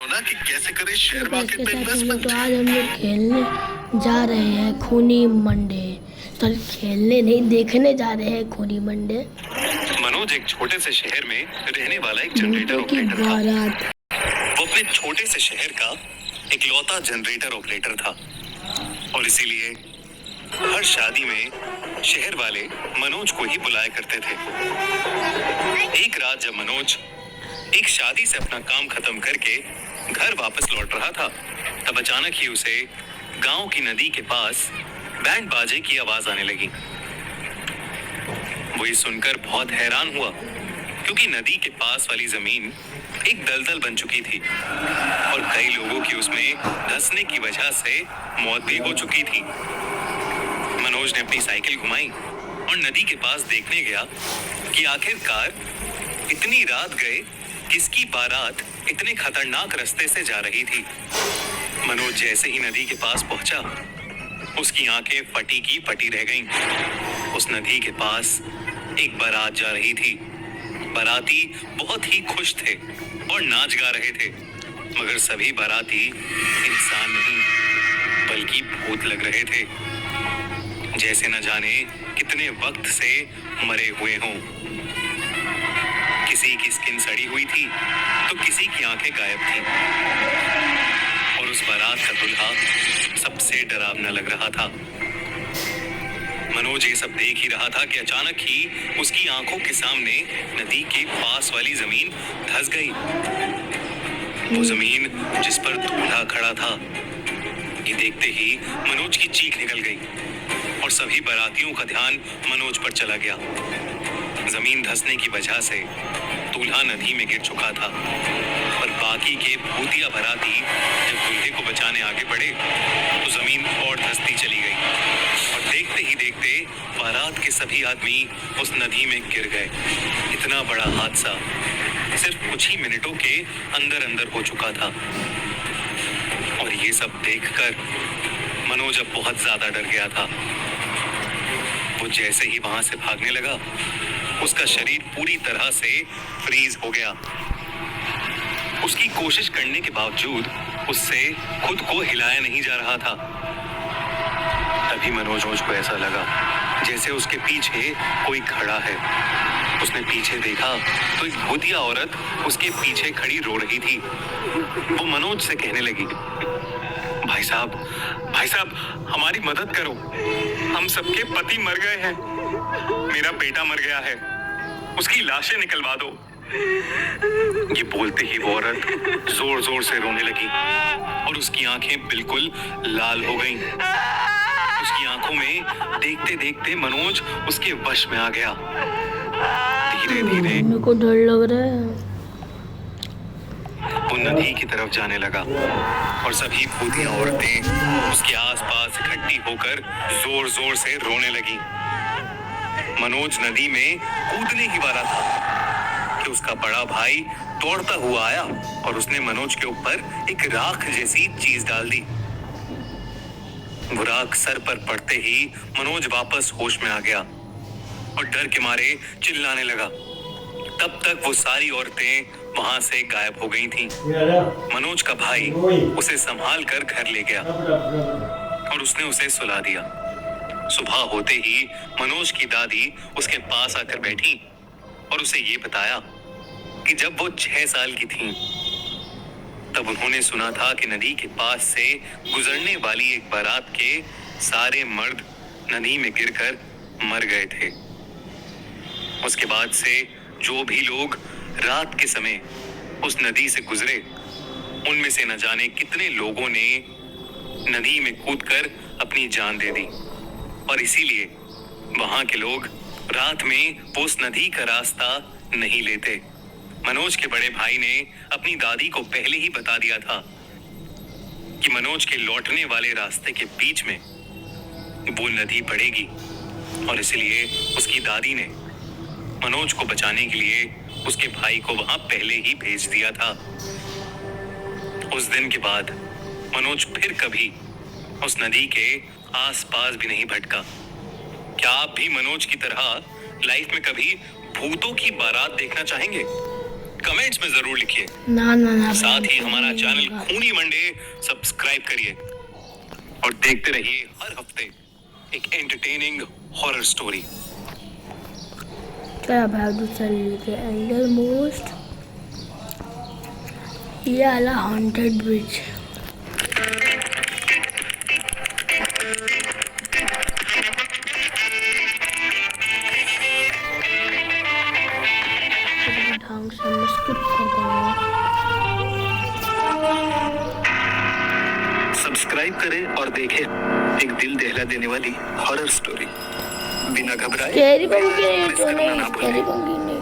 ना कि कैसे करें शेयर तो मार्केट में आज इन्वेस्टमेंट। हम लोग खेलने जा रहे हैं खूनी मंडे। तो खेलने नहीं, देखने जा रहे हैं खूनी मंडे। मनोज एक छोटे से शहर में रहने वाला एक जनरेटर भूतों की ऑपरेटर था। बारात। वो अपने छोटे से शहर का इकलौता जनरेटर ऑपरेटर था और इसीलिए हर शादी में शहर वाले मनोज को ही बुलाया करते थे। एक रात जब मनोज एक शादी से अपना काम खत्म करके घर वापस लौट रहा था, तब अचानक ही उसे गांव की नदी के पास बैंड बाजे की आवाज आने लगी। वो ये सुनकर बहुत हैरान हुआ, क्योंकि नदी के पास वाली जमीन एक दलदल बन चुकी थी और कई लोगों की उसमें धंसने की वजह से मौत भी हो चुकी थी। मनोज ने अपनी साइकिल घुमाई और नदी के पास देखने गया कि आखिरकार इतनी रात गए किसकी बारात इतने खतरनाक रास्ते से जा रही थी। मनोज जैसे ही नदी के पास पहुंचा, उसकी आंखें फटी की फटी रह गईं। उस नदी के पास एक बारात जा रही थी। बाराती बहुत ही खुश थे और नाच गा रहे थे, मगर सभी बाराती इंसान नहीं बल्कि भूत लग रहे थे, जैसे न जाने कितने वक्त से मरे हुए हों। किसी की स्किन सड़ी हुई थी तो किसी की आंखें गायब थी और उस बारात का दूल्हा सबसे डरावना लग रहा था। मनोज ये सब देख ही रहा था कि अचानक ही उसकी आंखों के सामने नदी के पास वाली जमीन धंस गई। वो जमीन जिस पर दूल्हा खड़ा था, ये देखते ही मनोज की चीख निकल गई और सभी बारातियों का ध्यान मनोज पर चला गया। जमीन धंसने की वजह से दूल्हा नदी में गिर चुका था और बाकी के भूतिया बाराती जब दूल्हे को बचाने आगे बढ़े तो जमीन और धंसती चली गई और देखते ही देखते बारात के सभी आदमी उस नदी में गिर गए। इतना बड़ा हादसा सिर्फ कुछ ही मिनटों के अंदर अंदर हो चुका था और ये सब देखकर मनोज अब बहुत ज्यादा डर गया था। वो जैसे ही वहां से भागने लगा, उसका शरीर पूरी तरह से फ्रीज हो गया। उसकी कोशिश करने के बावजूद उससे खुद को हिलाया नहीं जा रहा था। तभी मनोज को ऐसा लगा जैसे उसके पीछे कोई खड़ा है। उसने पीछे देखा तो एक भूतिया औरत उसके पीछे खड़ी रो रही थी। वो मनोज से कहने लगी, भाई साहब हमारी मदद करो, हम सबके पति मर गए हैं, मेरा बेटा मर गया है, उसकी लाशें निकलवा दो। ये बोलते ही वो औरत जोर जोर से रोने लगी और उसकी आंखें बिल्कुल लाल हो गईं। उसकी आंखों में देखते देखते मनोज उसके वश में आ गया। धीरे धीरे मेरे को डर लग रहा है। वो नदी की तरफ जाने लगा और सभी भूतिया औरतें उसके आसपास इकट्ठी होकर जोर जोर से रोने लगी। मनोज नदी में कूदने ही वाला था कि उसका बड़ा भाई दौड़ता हुआ आया और उसने मनोज के ऊपर एक राख जैसी चीज डाल दी। वो राख सर पर पड़ते ही मनोज वापस होश में आ गया और डर के मारे चिल्लाने लगा। तब तक वो सारी औरतें वहां से गायब हो गई थीं। मनोज का भाई उसे संभाल कर घर ले गया और उसने उसे सुला दिया। सुबह होते ही मनोज की दादी उसके पास आकर बैठी और उसे ये बताया कि जब वो 6 साल की थीं, तब उन्होंने सुना था कि नदी के पास से गुजरने वाली एक बारात के सारे मर्द नदी में गिरकर मर गए थे। उसके बाद से जो भी लोग रात के समय उस नदी से गुजरे, उनमें से न जाने कितने लोगों ने नदी में कूदकर अपनी जान दे दी और इसीलिए वहां के लोग रात में उस नदी का रास्ता नहीं लेते। मनोज के बड़े भाई ने अपनी दादी को पहले ही बता दिया था कि मनोज के लौटने वाले रास्ते के बीच में वो नदी पड़ेगी और इसलिए उसकी दादी ने मनोज को बचाने के लिए उसके भाई को वहां पहले ही भेज दिया था। उस दिन के बाद मनोज फिर कभी उस नदी के आसपास भी नहीं भटका। क्या आप भी मनोज की तरह लाइफ में कभी भूतों की बारात देखना चाहेंगे? कमेंट्स में जरूर लिखिए। ना साथ ही हमारा चैनल खूनी मंडे सब्सक्राइब करिए और देखते रहिए हर हफ्ते एक एंटरटेनिंग हॉरर स्टोरी। क्या भाव चल के एंगल मोस्ट ये वाला हॉन्टेड ब्रिज। ढंग से मैं स्किप कर दूंगा। सब्सक्राइब करें और देखें एक दिल दहला देने वाली हॉरर स्टोरी बिना घबराए। स्कैरी पंकी तो नहीं, स्कैरी पंकी नहीं।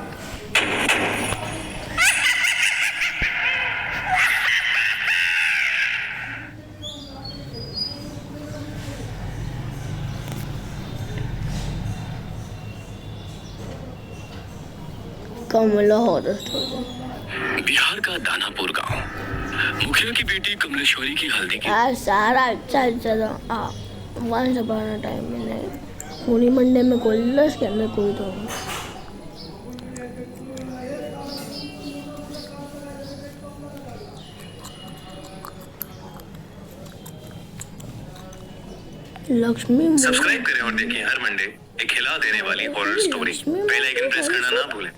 कमला हॉरर स्टोरी। बिहार का दानापुर गांव, मुखिया की बेटी कमलेश्वरी की हल्दी की यार सारा अच्छा वंस अपॉन अ टाइम में नहीं। खूनी मंडे में कोल्लस के अंदर कोई तो नहीं। लक्ष्मी सब्सक्राइब करें और देखें हर मंडे एक हिला देने वाली horror story. Bell icon press करना ना भूलें।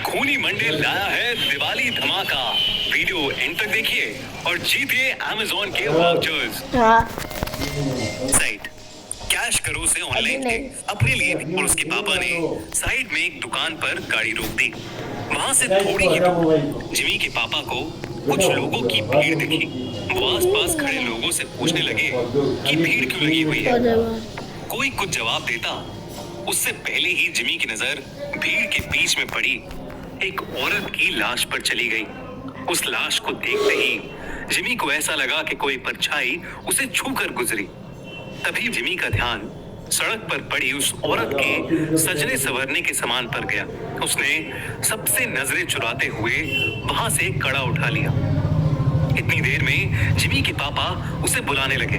खूनी मंडे लाया है दिवाली धमाका। वीडियो एंड तक देखिए और जीतिए अमेज़न के वाउचर्स। साइट कैश करो से ऑनलाइन थे अपने लिए भी और उसके पापा ने साइड में एक दुकान पर गाड़ी रोक दी। वहां से थोड़ी ही दूर जिमी के पापा को कुछ लोगों की भीड़ दिखी। वो आसपास खड़े लोगों से पूछने लगे कि भीड़ क्यों लगी हुई है। कोई कुछ जवाब देता उससे पहले ही जिमी की नजर भीड़ के बीच में पड़ी एक औरत की लाश पर चली गई। उस लाश को देखते ही जिमी को ऐसा लगा कि कोई परछाई उसे छूकर गुजरी। तभी जिमी का ध्यान सड़क पर पड़ी उस औरत के सजने संवरने के सामान पर गया। उसने सबसे नजरें चुराते हुए वहां से एक कड़ा उठा लिया। इतनी देर में जिमी के पापा उसे बुलाने लगे।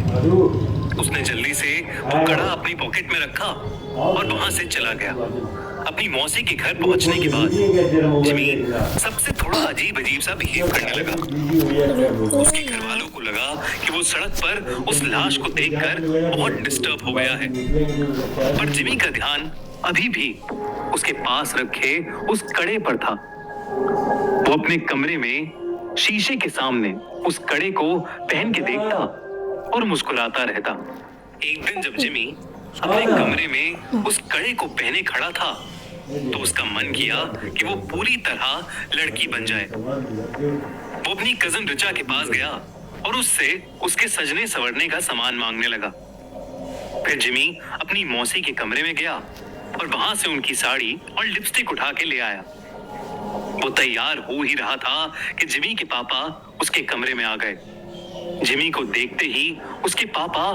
उसने जल्दी से वो कड़ा अपनी पॉकेट में रखा और वहां से चला गया। अपनी मौसी के घर पहुंचने के बाद जिमी सबसे थोड़ा अजीब सा बिहेव करने लगा। उसके घर वालों को लगा कि वो सड़क पर उस लाश को देखकर बहुत डिस्टर्ब हो गया है, पर जिमी का ध्यान अभी भी उसके पास रखे उस कड़े पर था। वो अपने कमरे में शीशे के सामने उस कड़े को पहन के देखता और मुस्कुराता रहता। एक दिन जब जिमी अपने कमरे में उस कड़े को पहने खड़ा था तो उसका मन किया कि वो पूरी तरह लड़की बन जाए। वो अपनी कजन रिचा के पास गया और उससे उसके सजने संवरने का सामान मांगने लगा। फिर जिमी अपनी मौसी के कमरे में गया और वहां से उनकी साड़ी और लिपस्टिक उठा के ले आया। वो तैयार हो ही रहा था कि जिमी के पापा उसके कमरे में आ गए। जिमी को देखते ही उसके पापा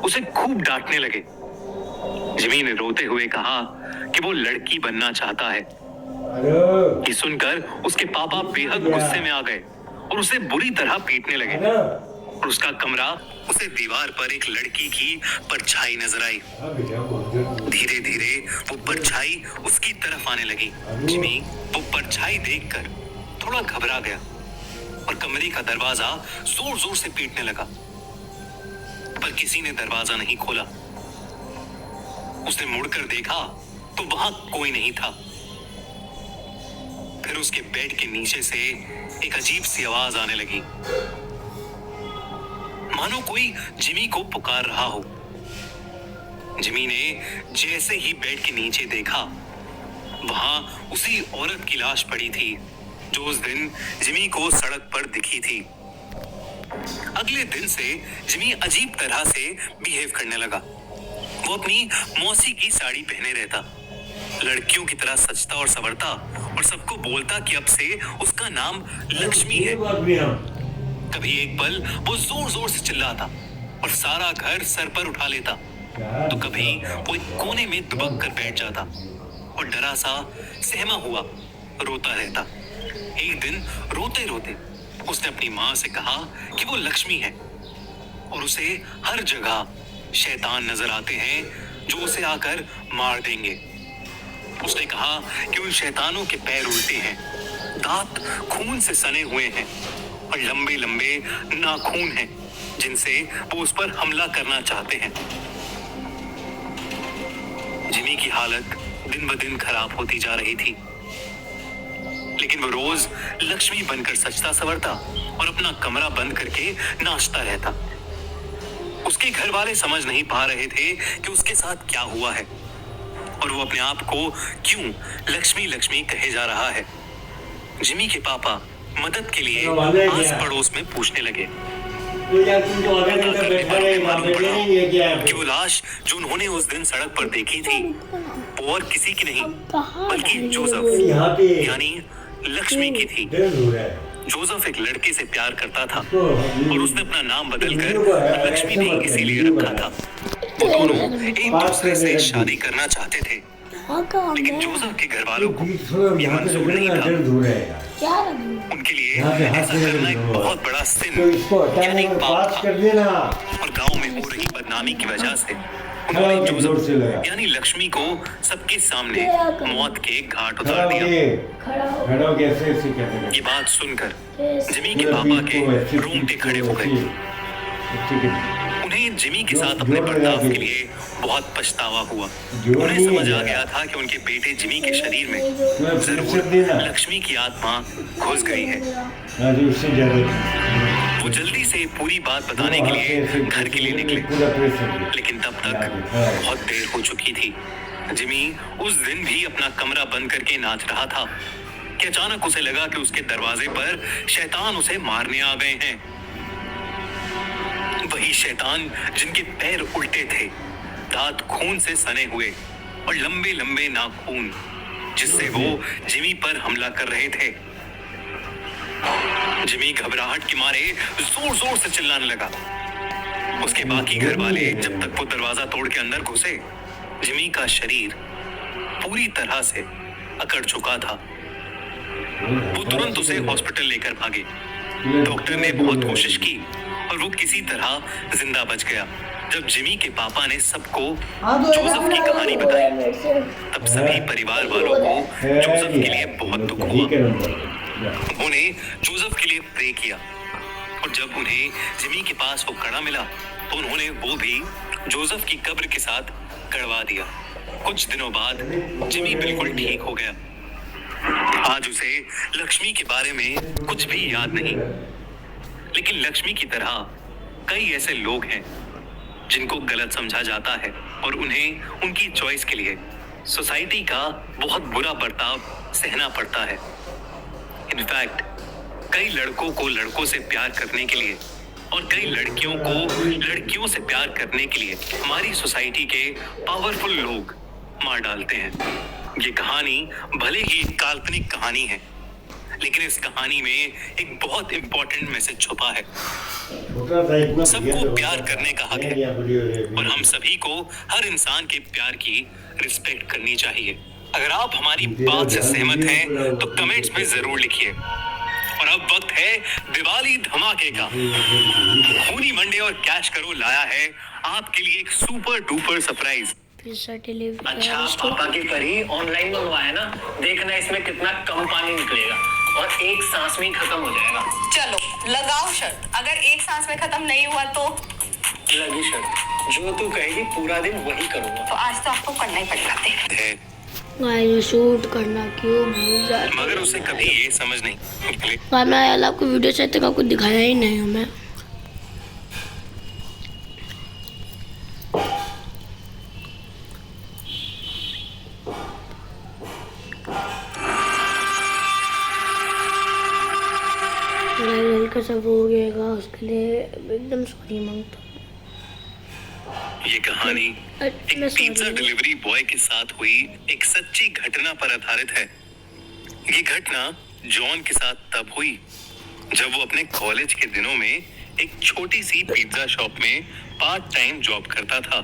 उसे खूब डांटने लगे। जिमी ने रोते हुए कहा कि वो लड़की बनना चाहता है। ये सुनकर उसके पापा बेहद गुस्से में आ गए और उसे बुरी तरह पीटने लगे और उसका कमरा उसे दीवार पर एक लड़की की परछाई नजर आई। धीरे धीरे वो परछाई उसकी तरफ आने लगी। जिमी वो परछाई देखकर थोड़ा घबरा गया और कमरे का दरवाजा जोर जोर से पीटने लगा, पर किसी ने दरवाजा नहीं खोला। उसने मुड़कर देखा तो वहां कोई नहीं था। फिर उसके बेड के नीचे से एक अजीब सी आवाज आने लगी, मानो कोई जिमी को पुकार रहा हो। जिमी ने जैसे ही बेड के नीचे देखा, वहां उसी औरत की लाश पड़ी थी जो उस दिन जिमी को सड़क पर दिखी थी। अगले दिन से जिमी अजीब तरह से बिहेव करने लगा। वो अपनी मौसी की साड़ी पहने रहता, लड़कियों की तरह सजता और संवरता और सबको बोलता कि अब से उसका नाम लक्ष्मी है। कभी एक पल वो जोर जोर से चिल्लाता और सारा घर सर पर उठा लेता, तो कभी वो एक कोने में दुबक कर बैठ जाता और डरा सा सहमा हुआ रोता रहता। एक दिन रोते रोते उसने अपनी माँ से कहा कि वो लक्ष्मी है और उसे हर जगह शैतान नजर आते हैं जो उसे आकर मार देंगे। उसने कहा कि उन शैतानों के पैर उल्टे हैं, दांत खून से सने हुए हैं और लंबे लंबे नाखून हैं जिनसे वो उस पर हमला करना चाहते हैं। जिमी की हालत दिन ब दिन खराब होती जा रही थी, लेकिन वो रोज लक्ष्मी बनकर सजता संवरता और अपना कमरा बंद करके नाचता रहता। उसके घर वाले समझ नहीं पा रहे थे कि उसके साथ क्या हुआ है और वो अपने आप को क्यों लक्ष्मी लक्ष्मी कहे जा रहा है। जिमी के पापा मदद के लिए आस पड़ोस में पूछने लगे। कि वो लाश जो उन्होंने उस दिन सड़क पर देखी थी वो और किसी की नहीं बल्कि जोसेफ यानी लक्ष्मी की थी। जोसेफ एक लड़के से प्यार करता था और उसने अपना नाम बदलकर लक्ष्मी नहीं इसीलिए रखा था। वो दोनों एक दूसरे से शादी करना चाहते थे, लेकिन जोसेफ के घर वालों को ये मंजूर नहीं था। उनके लिए ऐसा करना एक बहुत बड़ा सिन यानी पाप था और गांव में हो रही बदनामी की वजह से उन्होंने जोसेफ यानी लक्ष्मी को सबके सामने मौत के घाट उतार दिया। ये बात सुनकर जिमी के पापा के रोंगटे खड़े हो गए। उन्हें जिमी के साथ अपने बर्ताव के लिए बहुत पछतावा हुआ। उन्हें समझ आ गया था कि उनके बेटे जिमी के शरीर में जरूर लक्ष्मी की आत्मा घुस गई है। वो जल्दी से पूरी बात बताने के लिए घर के लिए निकले, लेकिन तब तक बहुत देर हो चुकी थी। जिमी उस दिन भी अपना कमरा बंद करके नाच रहा था कि अचानक उसे लगा कि उसके दरवाजे पर शैतान उसे मारने आ गए हैं। वही शैतान जिनके पैर उल्टे थे, दांत खून से सने हुए और लंबे लंबे नाखून जिससे वो जिमी पर हमला कर रहे थे। जिमी घबराहट के मारे जोर जोर से चिल्लाने लगा। उसके बाकी घर वाले जब तक वो दरवाजा तोड़ के अंदर घुसे, जिमी का शरीर पूरी तरह से अकड़ चुका था। वो तुरंत उसे हॉस्पिटल लेकर भागे। डॉक्टर ने बहुत कोशिश की और वो किसी तरह जिंदा बच गया। जब जिमी के पापा ने सबको जोसेफ की कहानी बताई, तब सभी परिवार वालों को जोसेफ के लिए बहुत दुख हुआ। उन्होंने जोसेफ के लिए प्रे किया और जब उन्हें जिमी के पास वो कड़ा मिला तो उन्होंने वो भी जोसेफ की कब्र के साथ गड़वा दिया। कुछ दिनों बाद जिमी बिल्कुल ठीक हो गया। आज उसे लक्ष्मी के बारे में कुछ भी याद नहीं, लेकिन लक्ष्मी की तरह कई ऐसे लोग हैं जिनको गलत समझा जाता है और उन्हें उनकी चॉइस के लिए सोसाइटी का बहुत बुरा बर्ताव सहना पड़ता है। इनफैक्ट कई लड़कों को लड़कों से प्यार करने के लिए और कई लड़कियों को लड़कियों से प्यार करने के लिए हमारी सोसाइटी के पावरफुल लोग मार डालते हैं। ये कहानी भले ही एक काल्पनिक कहानी है, लेकिन इस कहानी में एक बहुत इंपॉर्टेंट मैसेज छुपा है। सबको प्यार करने का हक है और हम सभी को हर इंसान के प्यार की रिस्पेक्ट करनी चाहिए। अगर आप हमारी बात से सहमत हैं तो कमेंट्स में जरूर लिखिए। और अब वक्त है दिवाली धमाके का। खूनी मंडे और कैश करो लाया है आपके लिए एक सुपर डुपर सरप्राइज। अच्छा, पापा के पर ही ऑनलाइन मंगवाया ना, देखना इसमें कितना कम पानी निकलेगा और एक सांस में ही खत्म हो जाएगा। चलो लगाओ शर्त, अगर एक सांस में खत्म नहीं हुआ तो लगी शर्त, जो तू कहेगी पूरा दिन वही करूंगा। तो आज तो आपको करना ही पड़ेगा। शूट करना क्यों भूल जाते, मगर उसे कभी ये समझ नहीं निकले। मैं आपको वीडियो से तक आपको दिखाया ही नहीं हमें। का सब हो गएगा, उसके लिए एकदम सॉरी मांगता हूँ। ये कहानी एक पिज्जा डिलीवरी बॉय के साथ हुई एक सच्ची घटना पर आधारित है। ये घटना जॉन के साथ तब हुई जब वो अपने कॉलेज के दिनों में एक छोटी सी पिज्जा शॉप में पार्ट टाइम जॉब करता था।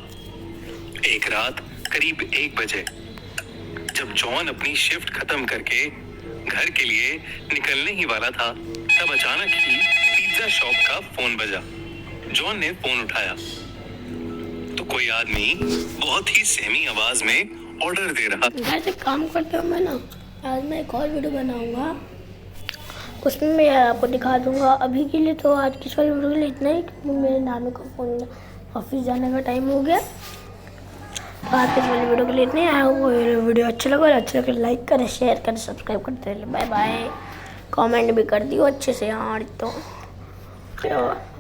एक रात करीब 1 बजे जब जॉन अपनी शिफ्ट खत्म करके घर के लिए निकलने ही वाला था, तब अचानक ही पिज्जा शॉप का फोन बजा। जॉन ने फोन उठाया तो कोई आदमी बहुत ही सहमी आवाज में ऑर्डर दे रहा। ऐसे काम करते हो मैं ना, आज मैं एक और वीडियो बनाऊंगा, उसमें मैं आपको दिखा दूंगा। अभी के लिए तो आज की वाली वीडियो के लिए इतना ही, क्योंकि मेरे नानू का फोन ऑफिस जाने का टाइम हो गया। तो आज की वाली वीडियो के लिए इतने आया हुआ। वीडियो अच्छा लगा लाइक करें, शेयर करें, सब्सक्राइब करते रहिए। Bye bye. कमेंट भी कर दियो अच्छे से यार। तो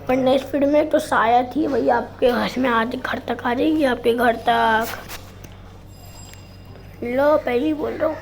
पर नेक्स्ट वीडियो में तो शायद ही वही आपके घर में आज घर तक आ जाएगी, आपके घर तक। लो पहले ही बोल रहा हूँ।